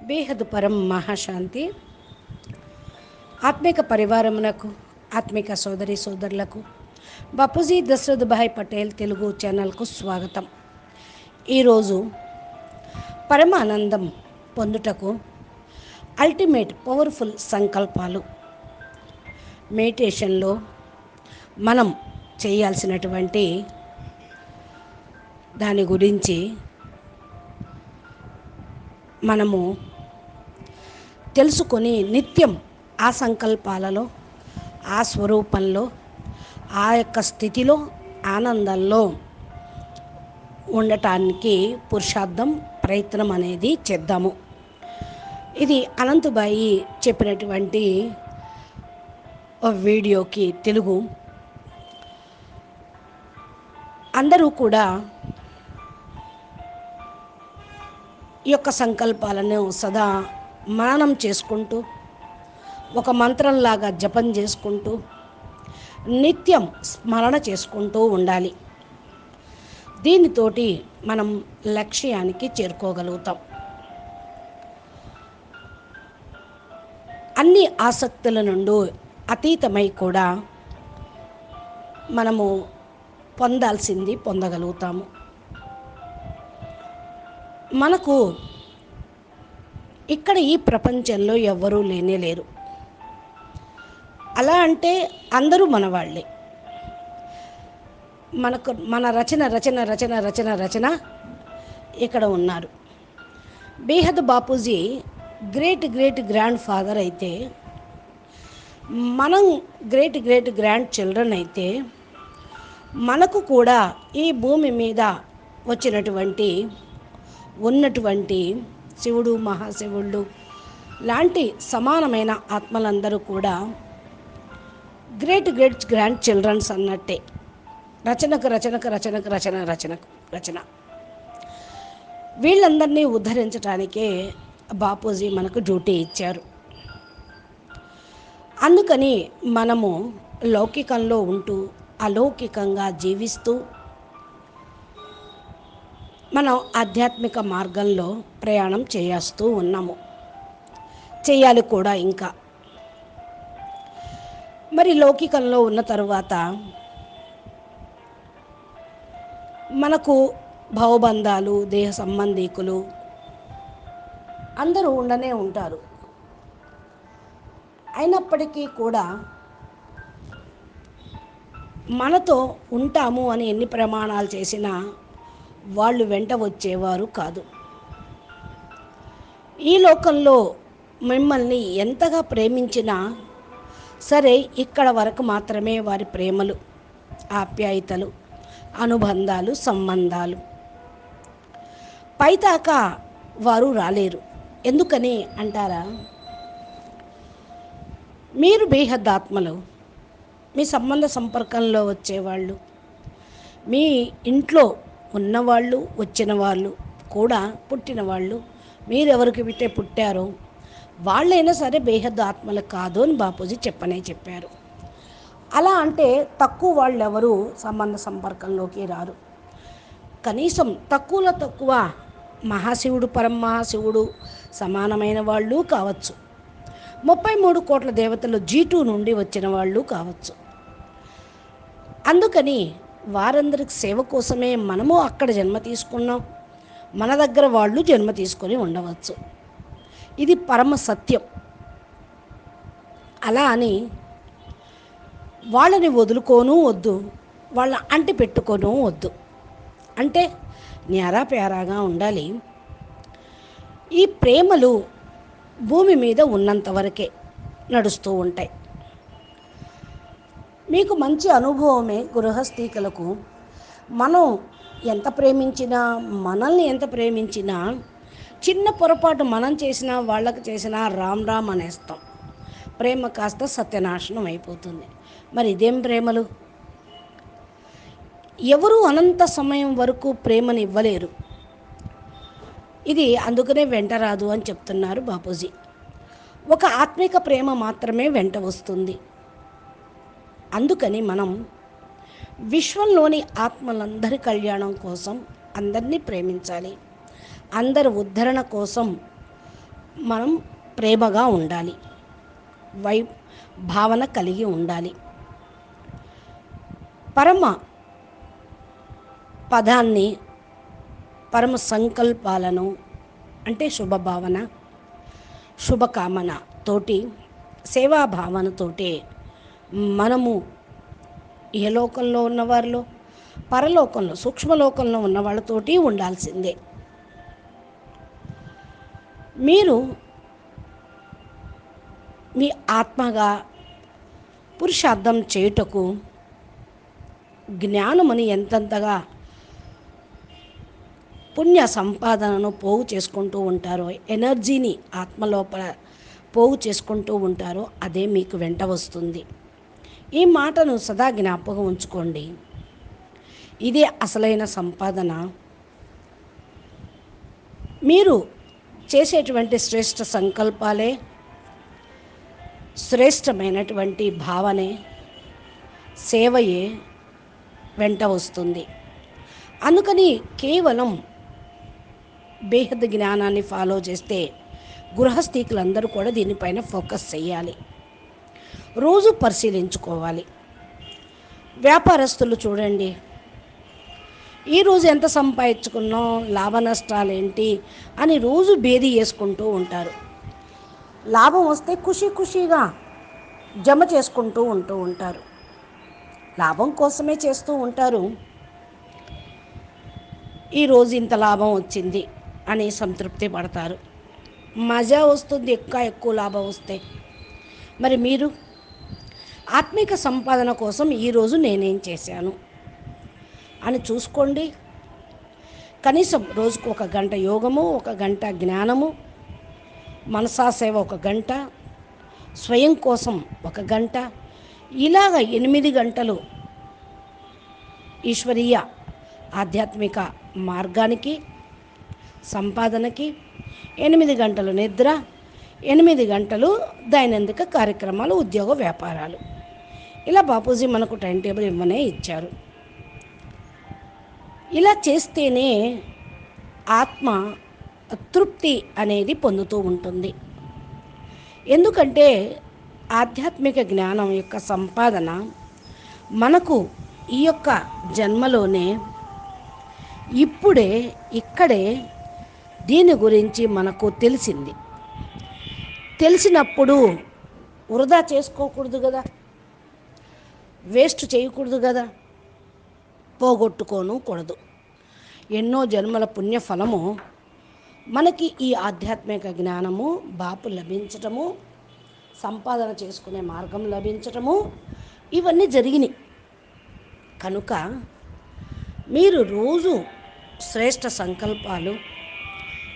బేహద్ పరం మహాశాంతి. ఆత్మిక పరివారమునకు, ఆత్మిక సోదరి సోదరులకు బాపూజీ దశరథ్ భాయ్ పటేల్ తెలుగు ఛానల్కు స్వాగతం. ఈరోజు పరమానందం పొందుటకు అల్టిమేట్ పవర్ఫుల్ సంకల్పాలు మెడిటేషన్లో మనం చేయాల్సినటువంటి దాని గురించి మనము తెలుసుకొని నిత్యం ఆ సంకల్పాలలో, ఆ స్వరూపంలో, ఆ యొక్క స్థితిలో, ఆనందంలో ఉండటానికి పురుషార్థం ప్రయత్నం అనేది చేద్దాము. ఇది అనంతబాయి చెప్పినటువంటి వీడియోకి తెలుగు. అందరూ కూడా ఈ యొక్క సంకల్పాలను సదా మననం చేసుకుంటూ, ఒక మంత్రంలాగా జపం చేసుకుంటూ, నిత్యం స్మరణ చేసుకుంటూ ఉండాలి. దీనితోటి మనం లక్ష్యానికి చేరుకోగలుగుతాం. అన్ని ఆసక్తుల నుండి అతీతమై కూడా మనము పొందాల్సింది పొందగలుగుతాము. మనకు ఇక్కడ ఈ ప్రపంచంలో ఎవ్వరూ లేరు. అలా అంటే అందరూ మనవాళ్ళే. మనకు మన రచన ఇక్కడ ఉన్నారు. బేహద్ బాపూజీ గ్రేట్ గ్రాండ్ ఫాదర్ అయితే, మనం గ్రేట్ గ్రాండ్ చిల్డ్రన్ అయితే, మనకు కూడా ఈ భూమి మీద ఉన్నటువంటి శివుడు, మహాశివుళ్ళు లాంటి సమానమైన ఆత్మలందరూ కూడా గ్రేట్ గ్రాండ్ చిల్డ్రన్స్ అన్నట్టే. రచన వీళ్ళందరినీ ఉద్ధరించడానికే బాపూజీ మనకు డ్యూటీ ఇచ్చారు. అందుకని మనము లౌకికంలో ఉంటూ అలౌకికంగా జీవిస్తూ మనం ఆధ్యాత్మిక మార్గంలో ప్రయాణం చేస్తూ ఉన్నాము. చేయాలి కూడా ఇంకా. మరి లౌకికంలో ఉన్న తరువాత మనకు భవబంధాలు, దేహ సంబంధీకులు అందరూ ఉండనే ఉంటారు. అయినప్పటికీ కూడా మనతో ఉంటాము అని ఎన్ని ప్రమాణాలు చేసినా వాళ్ళు వెంట వచ్చేవారు కాదు. ఈ లోకంలో మిమ్మల్ని ఎంతగా ప్రేమించినా సరే, ఇక్కడ వరకు మాత్రమే వారి ప్రేమలు, ఆప్యాయతలు, అనుబంధాలు, సంబంధాలు. పైదాకా వారు రాలేరు. ఎందుకని అంటారా? మీరు బేహద్ ఆత్మలు. మీ సంబంధ సంపర్కంలో వచ్చేవాళ్ళు, మీ ఇంట్లో ఉన్నవాళ్ళు, వచ్చిన వాళ్ళు కూడా, పుట్టిన వాళ్ళు, మీరెవరికి బిట్టే పుట్టారో వాళ్ళైనా సరే బేహద్ ఆత్మలు కాదు అని బాపూజీ చెప్పారు. అలా అంటే తక్కువ వాళ్ళు ఎవరు సంబంధ సంపర్కంలోకి రారు. కనీసం తక్కువలో తక్కువ మహాశివుడు, పరమహాశివుడు సమానమైన వాళ్ళు కావచ్చు. 33 కోట్ల దేవతలు G2 నుండి వచ్చిన వాళ్ళు కావచ్చు. అందుకని వారందరికి సేవ కోసమే మనము అక్కడ జన్మ తీసుకున్నాం. మన దగ్గర వాళ్ళు జన్మ తీసుకొని ఉండవచ్చు. ఇది పరమ సత్యం. అలా అని వాళ్ళని వదులుకోను వద్దు, వాళ్ళ అంటి పెట్టుకోను వద్దు. అంటే న్యారా ప్యారాగా ఉండాలి. ఈ ప్రేమలు భూమి మీద ఉన్నంత వరకే నడుస్తూ ఉంటాయి. మీకు మంచి అనుభవమే గృహస్థికులకు. మనం ఎంత ప్రేమించినా, మనల్ని ఎంత ప్రేమించినా, చిన్న పొరపాటు మనం చేసినా, వాళ్ళకి చేసినా రామ్ అనేస్తాం. ప్రేమ కాస్త సత్యనాశనం అయిపోతుంది. మరి ఇదేం ప్రేమలు? ఎవరు అనంత సమయం వరకు ప్రేమను ఇవ్వలేరు. ఇది అందుకనే వెంట రాదు అని చెప్తున్నారు బాపూజీ. ఒక ఆత్మిక ప్రేమ మాత్రమే వెంట వస్తుంది. అందుకని మనం విశ్వంలోని ఆత్మలందరి కళ్యాణం కోసం అందరినీ ప్రేమించాలి. అందరి ఉద్ధరణ కోసం మనం ప్రేమగా ఉండాలి, వై భావన కలిగి ఉండాలి. పరమ పదాన్ని, పరమ సంకల్పాలను అంటే శుభభావన, శుభకామన తోటి, సేవాభావనతోటి మనము ఇహలోకంలో ఉన్నవారిలో, పరలోకంలో సూక్ష్మలోకంలో ఉన్న వాళ్ళతోటి ఉండాల్సిందే. మీరు మీ ఆత్మగా పురుషార్థం చేయుటకు జ్ఞానమని ఎంతెంతగా పుణ్య సంపాదనను పోగు చేసుకుంటూ ఉంటారో, ఎనర్జీని ఆత్మలోపల పోగు చేసుకుంటూ ఉంటారో అదే మీకు వెంట వస్తుంది. ఈ మాటను సదా జ్ఞాపకం ఉంచుకోండి. ఇదే అసలైన సంపాదన. మీరు చేసేటువంటి శ్రేష్ఠ సంకల్పాలే, శ్రేష్టమైనటువంటి భావనే, సేవయే వెంట వస్తుంది. అందుకని కేవలం బేహద్ జ్ఞానాన్ని ఫాలో చేస్తే గృహస్థికులందరూ కూడా దీనిపైన ఫోకస్ చేయాలి, రోజు పరిశీలించుకోవాలి. వ్యాపారస్తులు చూడండి, ఈరోజు ఎంత సంపాదించుకున్నాం, లాభ నష్టాలు ఏంటి అని రోజు భేదీ చేసుకుంటూ ఉంటారు. లాభం వస్తే ఖుషీగా జమ చేసుకుంటూ ఉంటారు. లాభం కోసమే చేస్తూ ఉంటారు. ఈరోజు ఇంత లాభం వచ్చింది అని సంతృప్తి పడతారు. మజా వస్తుంది ఎక్కువ లాభం వస్తే. మరి మీరు ఆత్మిక సంపాదన కోసం ఈరోజు నేనేం చేశాను అని చూసుకోండి. కనీసం రోజుకు 1 గంట యోగము, 1 గంట జ్ఞానము, మనసా సేవ 1 గంట, స్వయం కోసం 1 గంట, ఇలాగ 8 గంటలు ఈశ్వరీయ ఆధ్యాత్మిక మార్గానికి, సంపాదనకి, 8 గంటలు నిద్ర, 8 గంటలు దైనందిక కార్యక్రమాలు, ఉద్యోగ వ్యాపారాలు. ఇలా బాపూజీ మనకు టైం టేబుల్ ఇవ్వనే ఇచ్చారు. ఇలా చేస్తేనే ఆత్మ తృప్తి అనేది పొందుతూ ఉంటుంది. ఎందుకంటే ఆధ్యాత్మిక జ్ఞానం యొక్క సంపాదన మనకు ఈ యొక్క జన్మలోనే, ఇప్పుడే, ఇక్కడే దీని గురించి మనకు తెలిసింది. తెలిసినప్పుడు వృధా చేసుకోకూడదు కదా, వేస్ట్ చేయకూడదు కదా, పోగొట్టుకోనూకూడదు. ఎన్నో జన్మల పుణ్యఫలము మనకి ఈ ఆధ్యాత్మిక జ్ఞానము, బాపు లభించటము, సంపాదన చేసుకునే మార్గం లభించటము, ఇవన్నీ జరిగినాయి. కనుక మీరు రోజు శ్రేష్ఠ సంకల్పాలు,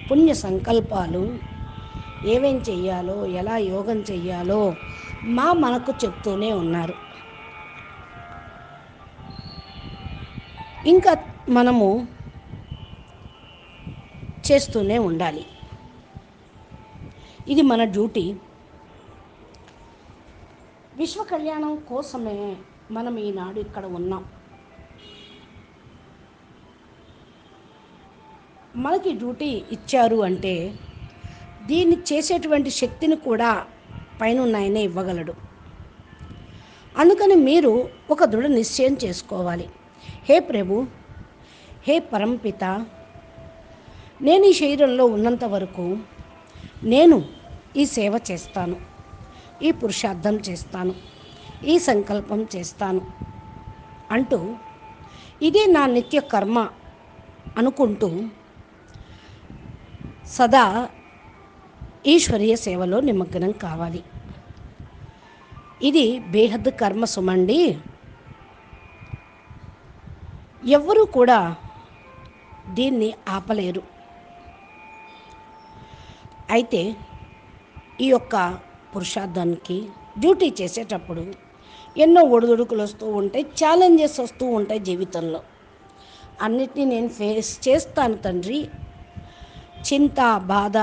పుణ్య సంకల్పాలు ఏమేం చెయ్యాలో, ఎలా యోగం చెయ్యాలో మనకు చెప్తూనే ఉన్నారు. ఇంకా మనము చేస్తూనే ఉండాలి. ఇది మన డ్యూటీ. విశ్వ కళ్యాణం కోసమే మనం ఈనాడు ఇక్కడ ఉన్నాం. మనకి డ్యూటీ ఇచ్చారు అంటే దీన్ని చేసేటువంటి శక్తిని కూడా పైన ఉన్నాయనే ఇవ్వగలడు. అందుకని మీరు ఒక దృఢ నిశ్చయం చేసుకోవాలి. హే ప్రభు, హే పరంపిత, నేను ఈ శరీరంలో ఉన్నంత వరకు నేను ఈ సేవ చేస్తాను, ఈ పురుషార్థం చేస్తాను, ఈ సంకల్పం చేస్తాను అంటూ ఇదే నా నిత్య కర్మ అనుకుంటూ సదా ఈశ్వరీయ సేవలో నిమగ్నం కావాలి. ఇది బేహద్ కర్మ సుమండి. ఎవ్వరూ కూడా దీన్ని ఆపలేరు. అయితే ఈ యొక్క పురుషార్థానికి డ్యూటీ చేసేటప్పుడు ఎన్నో ఒడిదుడుకులు వస్తూ ఉంటాయి, ఛాలెంజెస్ వస్తూ ఉంటాయి జీవితంలో. అన్నిటినీ నేను ఫేస్ చేస్తాను తండ్రి. చింత, బాధ,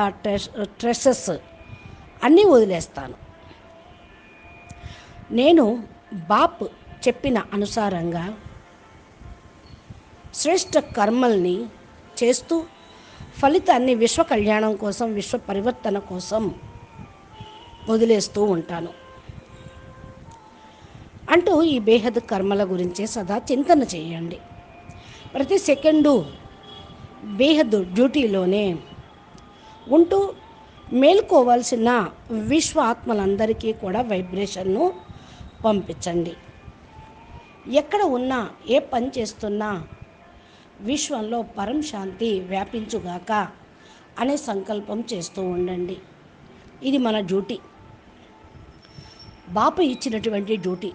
స్ట్రెస్సెస్ అన్నీ వదిలేస్తాను. నేను బాప్ చెప్పిన అనుసారంగా శ్రేష్ఠ కర్మల్ని చేస్తూ ఫలితాన్ని విశ్వ కళ్యాణం కోసం, విశ్వ పరివర్తన కోసం వదిలేస్తూ ఉంటాను అంటూ ఈ బేహద్ కర్మల గురించే సదా చింతన చేయండి. ప్రతి సెకండు బేహద్ డ్యూటీలోనే ఉంటూ మేల్కోవాల్సిన విశ్వ ఆత్మలందరికీ కూడా వైబ్రేషన్ను పంపించండి. ఎక్కడ ఉన్నా, ఏ పని చేస్తున్నా విశ్వంలో పరం శాంతి వ్యాపించుగాక అనే సంకల్పం చేస్తూ ఉండండి. ఇది మన డ్యూటీ, బాపు ఇచ్చినటువంటి డ్యూటీ,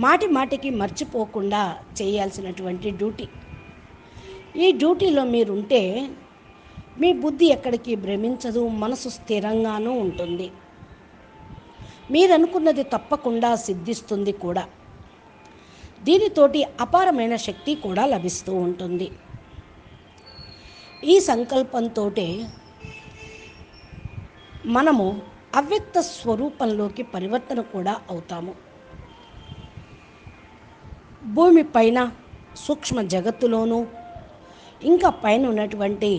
మాటి మాటికి మర్చిపోకుండా చేయాల్సినటువంటి డ్యూటీ. ఈ డ్యూటీలో మీరుంటే మీ బుద్ధి ఎక్కడికి భ్రమించదు, మనసు స్థిరంగానూ ఉంటుంది. మీరనుకున్నది తప్పకుండా సిద్ధిస్తుంది కూడా. దీనితోటి అపారమైన శక్తి కూడా లభిస్తూ ఉంటుంది. ఈ సంకల్పంతో మనము అవ్యక్త స్వరూపంలోకి పరివర్తన కూడా అవుతాము. భూమి పైన సూక్ష్మ జగత్తులోనూ ఇంకా పైన ఉన్నటువంటి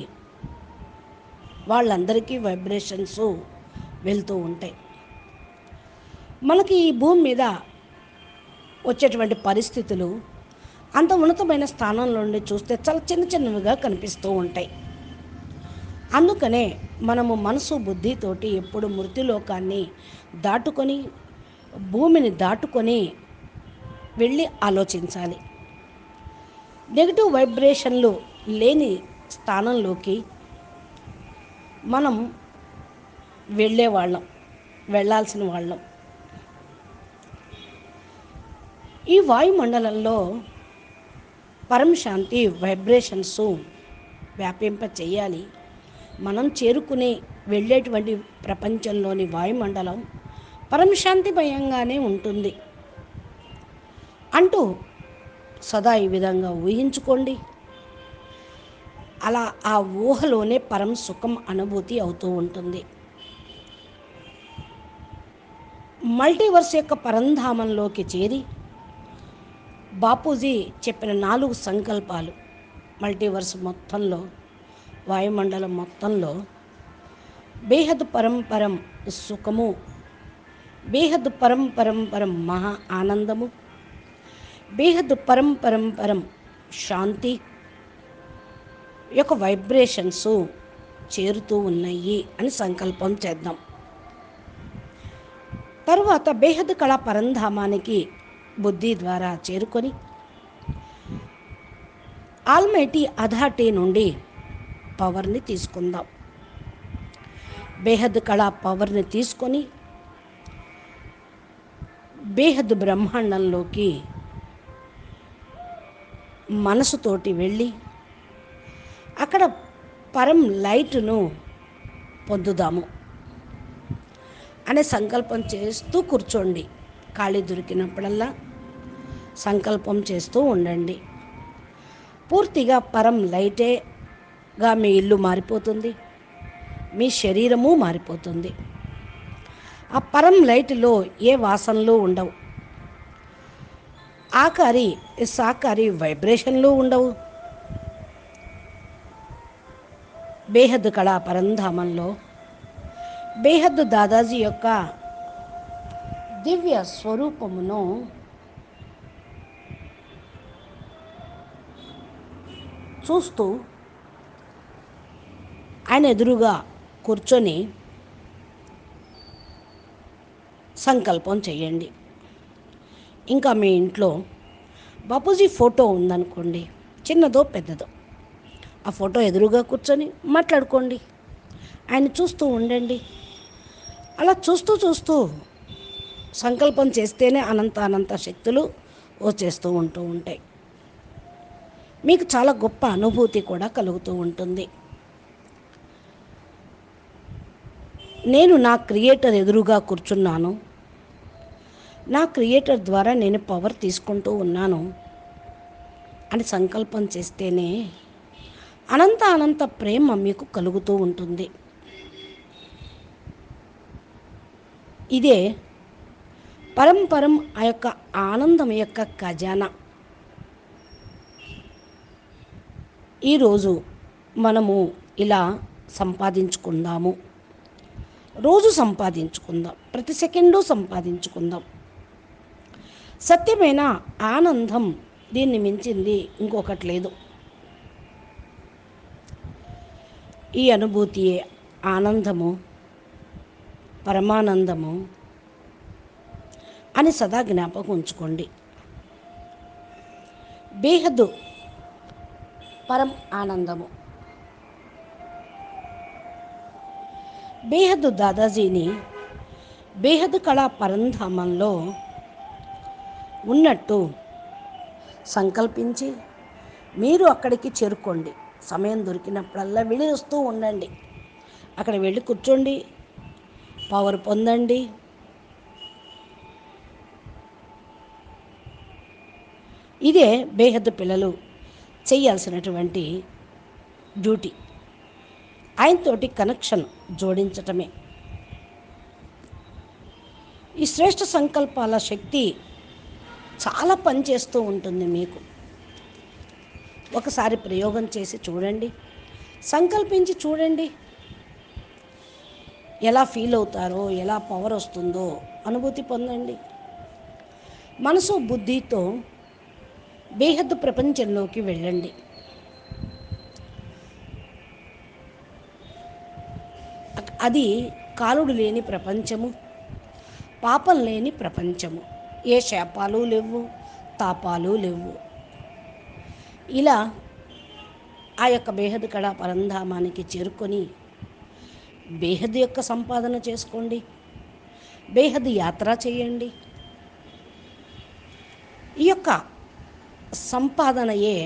వాళ్ళందరికీ వైబ్రేషన్స్ వెళ్తూ ఉంటాయి. మనకి ఈ భూమి మీద వచ్చేటువంటి పరిస్థితులు అంత ఉన్నతమైన స్థానంలో నుండి చూస్తే చాలా చిన్న చిన్నవిగా కనిపిస్తూ ఉంటాయి. అందుకనే మనము మనసు బుద్ధితోటి ఎప్పుడు మృత్యులోకాన్ని దాటుకొని, భూమిని దాటుకొని వెళ్ళి ఆలోచించాలి. నెగిటివ్ వైబ్రేషన్లు లేని స్థానంలోకి మనం వెళ్ళాల్సిన వాళ్ళం. ఈ వాయుమండలంలో పరమశాంతి వైబ్రేషన్స్ వ్యాపింప చేయాలి. మనం చేరుకుని వెళ్ళేటువంటి ప్రపంచంలోని వాయుమండలం పరమశాంతిమయంగానే ఉంటుంది అంటూ సదా ఈ విధంగా ఊహించుకోండి. అలా ఆ ఊహలోనే పరమ సుఖం అనుభూతి అవుతూ ఉంటుంది. మల్టీవర్స్ యొక్క పరంధామంలోకి చేరి బాపూజీ చెప్పిన 4 సంకల్పాలు మల్టీవర్స్ మొత్తంలో, వాయుమండలం మొత్తంలో బేహద్ పరం సుఖము, బేహద్ పరం మహా ఆనందము, బేహద్ పరం శాంతి యొక్క వైబ్రేషన్స్ చేరుతూ ఉన్నాయి అని సంకల్పం చేద్దాం. తరువాత బేహద్ కళా పరంధామానికి బుద్ధి ద్వారా చేరుకొని ఆల్మైటీ అథారిటీ నుండి పవర్ని తీసుకుందాం. బేహద్ కళా పవర్ని తీసుకొని బేహద్ బ్రహ్మాండంలోకి మనసుతోటి వెళ్ళి అక్కడ పరం లైట్ను పొందుదాము అనే సంకల్పం చేస్తూ కూర్చోండి. ఖాళీ దొరికినప్పుడల్లా సంకల్పం చేస్తూ ఉండండి. పూర్తిగా పరం లైటేగా మీ ఇల్లు మారిపోతుంది, మీ శరీరము మారిపోతుంది. ఆ పరం లైట్లో ఏ వాసనలు ఉండవు, ఆకారి సాకారి వైబ్రేషన్లు ఉండవు. బేహద్ కళా పరంధామంలో బేహద్ దాదాజీ యొక్క దివ్య స్వరూపమును చూస్తూ ఆయన ఎదురుగా కూర్చొని సంకల్పం చేయండి. ఇంకా మీ ఇంట్లో బాపూజీ ఫోటో ఉందనుకోండి, చిన్నదో పెద్దదో, ఆ ఫోటో ఎదురుగా కూర్చొని మాట్లాడుకోండి. ఆయన చూస్తూ ఉండండి. అలా చూస్తూ సంకల్పం చేస్తేనే అనంత శక్తులు వచ్చేస్తూ ఉంటాయి. మీకు చాలా గొప్ప అనుభూతి కూడా కలుగుతూ ఉంటుంది. నేను నా క్రియేటర్ ఎదురుగా కూర్చున్నాను, నా క్రియేటర్ ద్వారా నేను పవర్ తీసుకుంటూ ఉన్నాను అని సంకల్పం చేస్తేనే అనంత ప్రేమ మీకు కలుగుతూ ఉంటుంది. ఇదే పరం ఆ యొక్క ఆనందం యొక్క ఖజానా. ఈరోజు మనము ఇలా సంపాదించుకుందాము. రోజు సంపాదించుకుందాం, ప్రతి సెకండు సంపాదించుకుందాం. సత్యమైన ఆనందం దీన్ని మించింది ఇంకొకటి లేదు. ఈ అనుభూతియే ఆనందము, పరమానందము అని సదా జ్ఞాపకం ఉంచుకోండి. బేహద్దు పరం ఆనందము. బేహద్దు దాదాజీని బేహద్దు కళా పరంధామంలో ఉన్నట్టు సంకల్పించి మీరు అక్కడికి చేరుకోండి. సమయం దొరికినప్పుడల్లా వెళ్ళి వస్తూ ఉండండి. అక్కడ వెళ్ళి కూర్చోండి, పవర్ పొందండి. ఇదే బేహద్దు పిల్లలు చేయాల్సినటువంటి డ్యూటీ. ఆయనతోటి కనెక్షన్ జోడించటమే. ఈ శ్రేష్ఠ సంకల్పాల శక్తి చాలా పనిచేస్తూ ఉంటుంది. మీకు ఒకసారి ప్రయోగం చేసి చూడండి, సంకల్పించి చూడండి, ఎలా ఫీల్ అవుతారో, ఎలా పవర్ వస్తుందో అనుభూతి పొందండి. మనసు బుద్ధితో బేహద్దు ప్రపంచంలోకి వెళ్ళండి. అది కాలుడు లేని ప్రపంచము, పాపం లేని ప్రపంచము. ఏ శాపాలు లేవు, తాపాలు లేవు. ఇలా ఆ యొక్క బేహద్దు కళా పరంధామానికి చేరుకొని బేహద్దు యొక్క సంపాదన చేసుకోండి, బేహద్దు యాత్ర చేయండి. ఈ యొక్క సంపాదనయే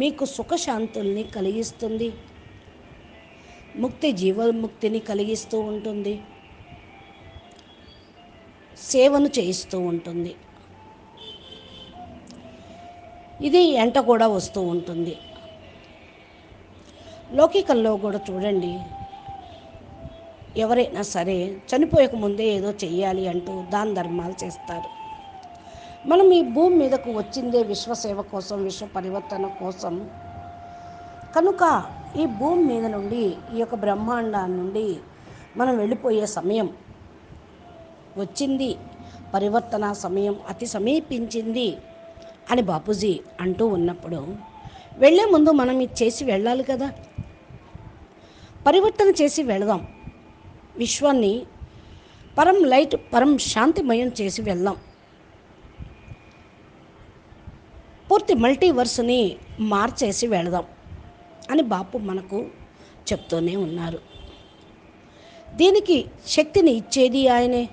మీకు సుఖశాంతుల్ని కలిగిస్తుంది, ముక్తి జీవముక్తిని కలిగిస్తూ ఉంటుంది, సేవను చేయిస్తూ ఉంటుంది. ఇది ఎంట కూడా వస్తూ ఉంటుంది. లౌకికంలో కూడా చూడండి, ఎవరైనా సరే చనిపోయక ముందే ఏదో చెయ్యాలి అంటూ దాన ధర్మాలు చేస్తారు. మనం ఈ భూమి మీదకు వచ్చిందే విశ్వసేవ కోసం, విశ్వ పరివర్తన కోసం. కనుక ఈ భూమి మీద నుండి, ఈ యొక్క బ్రహ్మాండాన్ని నుండి మనం వెళ్ళిపోయే సమయం వచ్చింది, పరివర్తన సమయం అతి సమీపించింది అని బాపూజీ అంటూ ఉన్నప్పుడు వెళ్ళే ముందు మనం ఇది చేసి వెళ్ళాలి కదా. పరివర్తన చేసి వెళదాం, విశ్వాన్ని పరం లైట్, పరం శాంతిమయం చేసి వెళ్దాం. పూర్తి మల్టీవర్స్ని మార్చేసి వెళదాం అని బాపు మనకు చెప్తూనే ఉన్నారు. దీనికి శక్తిని ఇచ్చేది ఆయనే,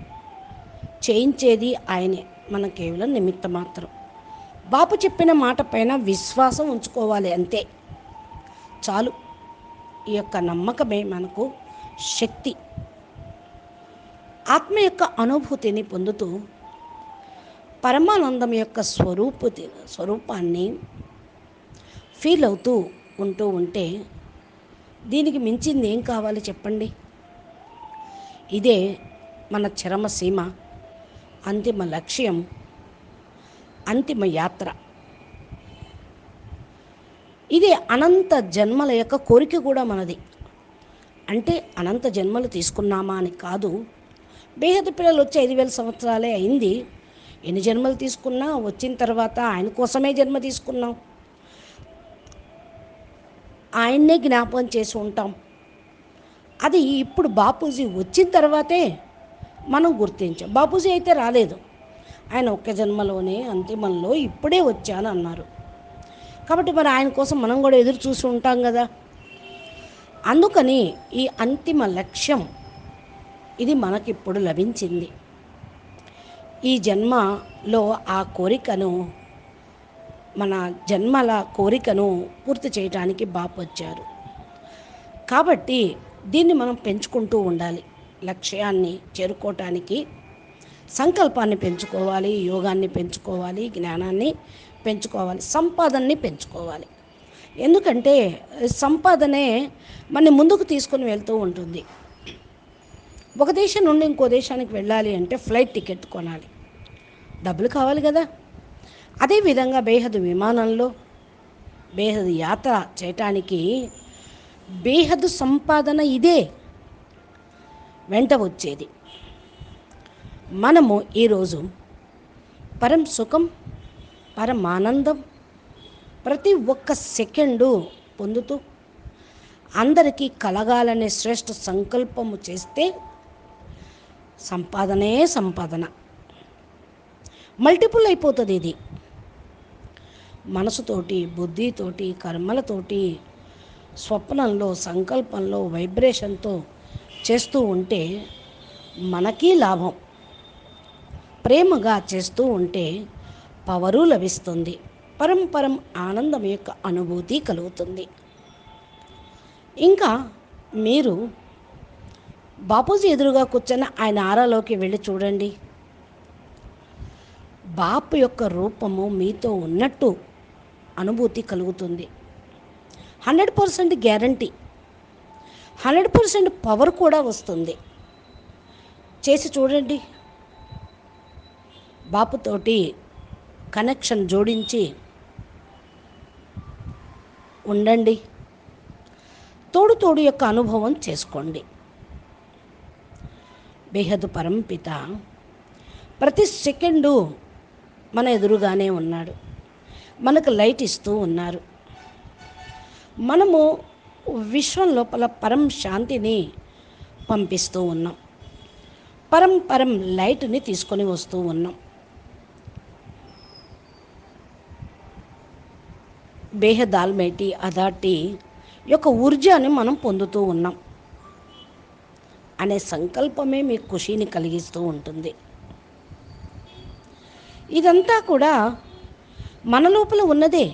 చేయించేది ఆయనే. మనం కేవలం నిమిత్త మాత్రం. బాపు చెప్పిన మాట పైన విశ్వాసం ఉంచుకోవాలి, అంతే చాలు. ఈ యొక్క నమ్మకమే మనకు శక్తి. ఆత్మ యొక్క అనుభూతిని పొందుతూ పరమానందం యొక్క స్వరూపాన్ని ఫీల్ అవుతూ ఉంటే దీనికి మించింది ఏం కావాలి చెప్పండి. ఇదే మన చరమసీమ, అంతిమ లక్ష్యం, అంతిమ యాత్ర. ఇది అనంత జన్మల యొక్క కోరిక కూడా మనది. అంటే అనంత జన్మలు తీసుకున్నామా అని కాదు. బేహద్దు పిల్లలు వచ్చి 5,000 సంవత్సరాలే అయింది. ఎన్ని జన్మలు తీసుకున్నా వచ్చిన తర్వాత ఆయన కోసమే జన్మ తీసుకున్నాం, ఆయన్నే జ్ఞాపకం చేసి ఉంటాం. అది ఇప్పుడు బాపూజీ వచ్చిన తర్వాతే మనం గుర్తించాం. బాపూజీ అయితే రాలేదు, ఆయన ఒక్క జన్మలోనే అంతిమంలో ఇప్పుడే వచ్చాను అన్నారు. కాబట్టి మరి ఆయన కోసం మనం కూడా ఎదురు చూసి ఉంటాం కదా. అందుకని ఈ అంతిమ లక్ష్యం ఇది మనకిప్పుడు లభించింది. ఈ జన్మలో ఆ కోరికను, మన జన్మల కోరికను పూర్తి చేయడానికి బాపు వచ్చారు. కాబట్టి దీన్ని మనం పెంచుకుంటూ ఉండాలి. లక్ష్యాన్ని చేరుకోవటానికి సంకల్పాన్ని పెంచుకోవాలి, యోగాన్ని పెంచుకోవాలి, జ్ఞానాన్ని పెంచుకోవాలి, సంపాదనని పెంచుకోవాలి. ఎందుకంటే సంపాదనే మన ముందుకు తీసుకొని వెళ్తూ ఉంటుంది. ఒక దేశం నుండి ఇంకో దేశానికి వెళ్ళాలి అంటే ఫ్లైట్ టికెట్ కొనాలి, డబ్బులు కావాలి కదా. అదేవిధంగా బేహద్దు విమానంలో బేహద్ యాత్ర చేయటానికి బేహద్ సంపాదన ఇదే వెంట వచ్చేది. మనము ఈరోజు పరం సుఖం, పరమానందం ప్రతి ఒక్క సెకండు పొందుతూ అందరికీ కలగాలనే శ్రేష్ఠ సంకల్పము చేస్తే సంపాదనే సంపాదన మల్టిపుల్ అయిపోతుంది. ఇది మనసుతోటి, బుద్ధితోటి, కర్మలతోటి, స్వప్నంలో, సంకల్పంలో, వైబ్రేషన్తో చేస్తూ ఉంటే మనకి లాభం. ప్రేమగా చేస్తూ ఉంటే పవరు లభిస్తుంది. పరం ఆనందం యొక్క అనుభూతి కలుగుతుంది. ఇంకా మీరు బాపూజీ ఎదురుగా కూర్చొని ఆయన ఆరాలోకి వెళ్ళి చూడండి. బాపు యొక్క రూపము మీతో ఉన్నట్టు అనుభూతి కలుగుతుంది. 100% గ్యారంటీ, 100% పవర్ కూడా వస్తుంది. చేసి చూడండి. బాపుతోటి కనెక్షన్ జోడించి ఉండండి. తోడు యొక్క అనుభవం చేసుకోండి. బేహద్ పరంపిత ప్రతి సెకండు మన ఎదురుగానే ఉన్నాడు. మనకు లైట్ ఇస్తూ ఉన్నారు. మనము విశ్వం లోపల పరం శాంతిని పంపిస్తూ ఉన్నాం. పరం లైట్ని తీసుకొని వస్తూ ఉన్నాం. బేహద్ ఆల్మైటీ అథారిటీ యొక్క ఊర్జాని మనం పొందుతూ ఉన్నాం అనే సంకల్పమే మీకు ఖుషీని కలిగిస్తూ ఉంటుంది. ఇదంతా కూడా మన లోపల ఉన్నదే.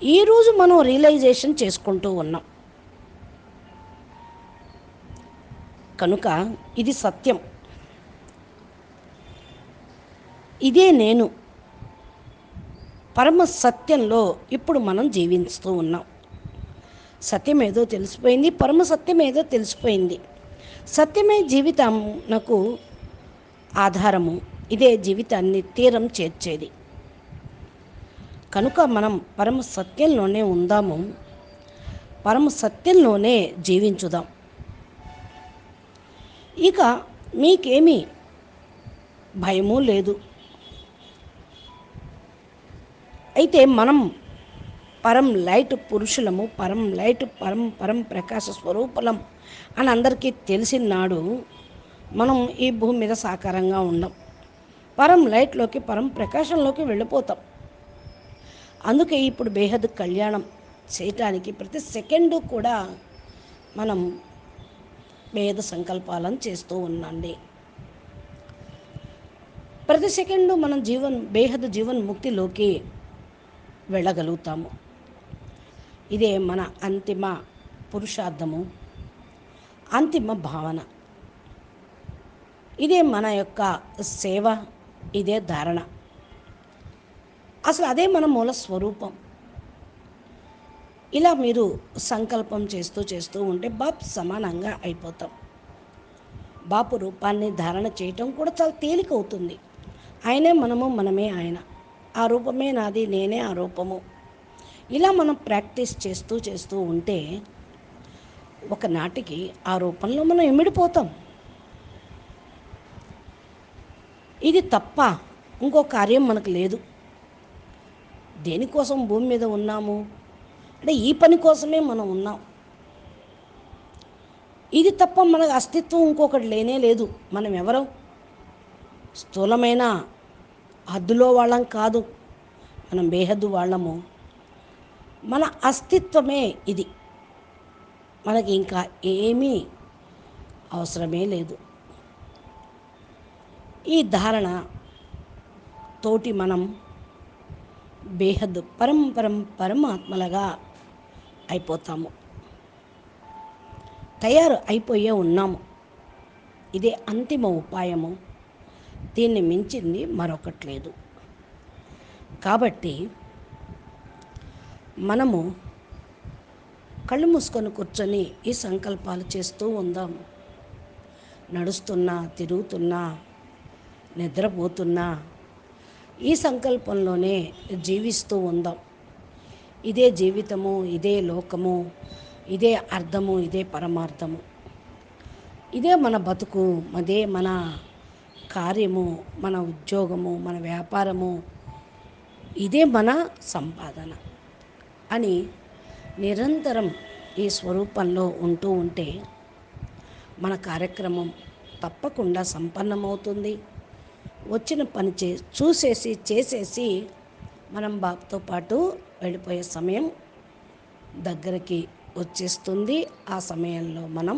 ఈరోజు మనం రియలైజేషన్ చేసుకుంటూ ఉన్నాం కనుక ఇది సత్యం. ఇదే నేను. పరమ సత్యంలో ఇప్పుడు మనం జీవిస్తూ ఉన్నాం. సత్యం ఏదో తెలిసిపోయింది, పరమ సత్యం ఏదో తెలిసిపోయింది. సత్యమే జీవితంకు ఆధారము. ఇదే జీవితాన్ని తీరం చేర్చేది. కనుక మనం పరమ సత్యంలోనే ఉందాము, పరమ సత్యంలోనే జీవించుదాం. ఇక మీకేమీ భయము లేదు. అయితే మనం పరం లైట్ పురుషులము, పరం లైట్, పరం ప్రకాశ స్వరూపులం అని అందరికీ తెలిసినాడు మనం ఈ భూమి మీద సాకారంగా ఉండం. పరం లైట్లోకి, పరం ప్రకాశంలోకి వెళ్ళిపోతాం. అందుకే ఇప్పుడు బేహద్ కళ్యాణం చేయటానికి ప్రతి సెకండు కూడా మనం బేహద్ సంకల్పాలను చేస్తూ ఉండండి. ప్రతి సెకండు మనం బేహద్ జీవన్ ముక్తిలోకి వెళ్ళగలుగుతాము. ఇదే మన అంతిమ పురుషార్థము, అంతిమ భావన. ఇదే మన యొక్క సేవ, ఇదే ధారణ. అసలు అదే మన మూల స్వరూపం. ఇలా మీరు సంకల్పం చేస్తూ ఉంటే బాపు సమానంగా అయిపోతాం. బాపు రూపాన్ని ధారణ చేయటం కూడా చాలా తేలికవుతుంది. ఆయనే మనము, మనమే ఆయన. ఆ రూపమే నాది, నేనే ఆ రూపము. ఇలా మనం ప్రాక్టీస్ చేస్తూ ఉంటే ఒకనాటికి ఆ రూపంలో మనం ఇమిడిపోతాం. ఇది తప్ప ఇంకో కార్యం మనకు లేదు. దేనికోసం భూమి మీద ఉన్నాము అంటే ఈ పని కోసమే మనం ఉన్నాం. ఇది తప్ప మనకు అస్తిత్వం ఇంకొకటి లేనే లేదు. మనం ఎవరం? స్థూలమైన హద్దులో వాళ్ళం కాదు, మనం బేహద్దు వాళ్ళము. మన అస్తిత్వమే ఇది. మనకి ఇంకా ఏమీ అవసరమే లేదు. ఈ ధారణ తోటి మనం బేహద్దు పరమాత్మలుగా అయిపోతాము, తయారు అయిపోయే ఉన్నాము. ఇదే అంతిమ ఉపాయము. దీన్ని మించింది మరొకటి లేదు. కాబట్టి మనము కళ్ళు మూసుకొని కూర్చొని ఈ సంకల్పాలు చేస్తూ ఉందాం. నడుస్తున్నా, తిరుగుతున్నా, నిద్రపోతున్నా ఈ సంకల్పంలోనే జీవిస్తూ ఉందాం. ఇదే జీవితము, ఇదే లోకము, ఇదే అర్థము, ఇదే పరమార్థము, ఇదే మన బతుకు, అదే మన కార్యము, మన ఉద్యోగము, మన వ్యాపారము, ఇదే మన సంపాదన అని నిరంతరం ఈ స్వరూపంలో ఉంటూ ఉంటే మన కార్యక్రమం తప్పకుండా సంపన్నమవుతుంది. వచ్చిన పని చూసేసి చేసేసి మనం బాబుతో పాటు వెళ్ళిపోయే సమయం దగ్గరికి వచ్చేస్తుంది. ఆ సమయంలో మనం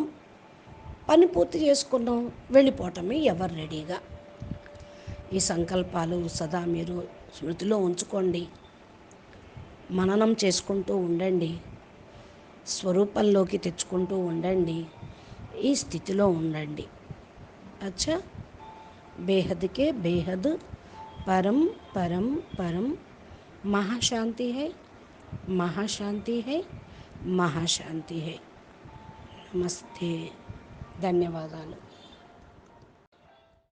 పని పూర్తి చేసుకున్నాం, వెళ్ళిపోవటమే ఎవరు రెడీగా. ఈ సంకల్పాలు సదా మీరు స్మృతిలో ఉంచుకోండి, మననం చేసుకుంటూ ఉండండి, స్వరూపంలోకి తెచ్చుకుంటూ ఉండండి, ఈ స్థితిలో ఉండండి. అచ్చా, బేహద్ के बेहद परम परम परम महाशांति है, महाशांति है, महाशांति है. నమస్తే, ధన్యవాదాలు.